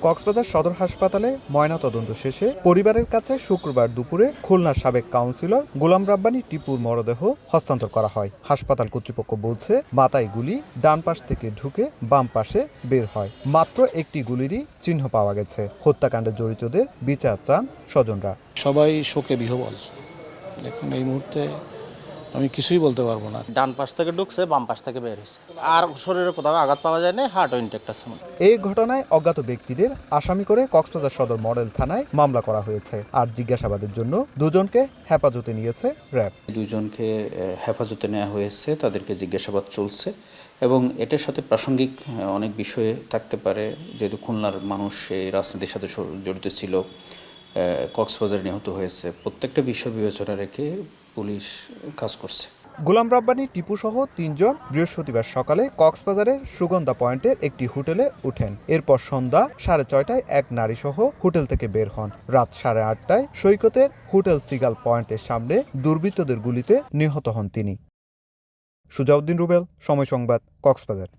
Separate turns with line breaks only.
কক্সবাজার সদর হাসপাতালে ময়নাতদন্ত শেষে পরিবারের কাছে শুক্রবার দুপুরে খুলনার সাবেক কাউন্সিলর গোলাম রাব্বানী টিপুর মরদেহ হস্তান্তর করা হয়। হাসপাতাল কর্তৃপক্ষ বলছে, মাথায় গুলি ডান পাশ থেকে ঢুকে বাম পাশে বের হয়। মাত্র একটি গুলিরই চিহ্ন পাওয়া গেছে। হত্যাকাণ্ডে জড়িতদের বিচার চান স্বজনরা।
সবাই শোকে বিহ্বল। দেখুন, এই মুহূর্তে আমি কিছুই বলতে পারবো না।
ডান পাশ থেকে ঢুকছে, বাম পাশ থেকে বের হয়েছে। আর শরীরে কোথাও আঘাত পাওয়া যায় না, হার্টও ইনটেক্ট আছে।
এই ঘটনায় অজ্ঞাত ব্যক্তিদের আসামি করে কক্সবাজার সদর মডেল থানায় মামলা করা হয়েছে। আর জিজ্ঞাসাবাদের জন্য দুজনকে হেফাজতে নিয়েছে র্যাব।
দুজনকে হেফাজতে নেওয়া হয়েছে, তাদেরকে জিজ্ঞাসাবাদ চলছে এবং এটার সাথে প্রাসঙ্গিক অনেক বিষয়ে থাকতে পারে। যেহেতু খুলনার মানুষ এই রাজনীতির সাথে জড়িত ছিল, কক্সবাজার নিহত হয়েছে, প্রত্যেকটা বিষয় বিবেচনা রেখে পুলিশ কাজ করছে।
গোলাম রাব্বানী টিপু সহ ৩ জন বৃহস্পতিবার সকালে কক্সবাজারের সুগন্ধা পয়েন্টের একটি হোটেলে উঠেন। এরপর সন্ধ্যা 6:30টায় এক নারী সহ হোটেল থেকে বের হন। রাত 8:30টায় সৈকতের হোটেল সিগাল পয়েন্টের সামনে দুর্বৃত্তদের গুলিতে নিহত হন তিনি। সুজাউদ্দিন রুবেল, সময় সংবাদ, কক্সবাজার।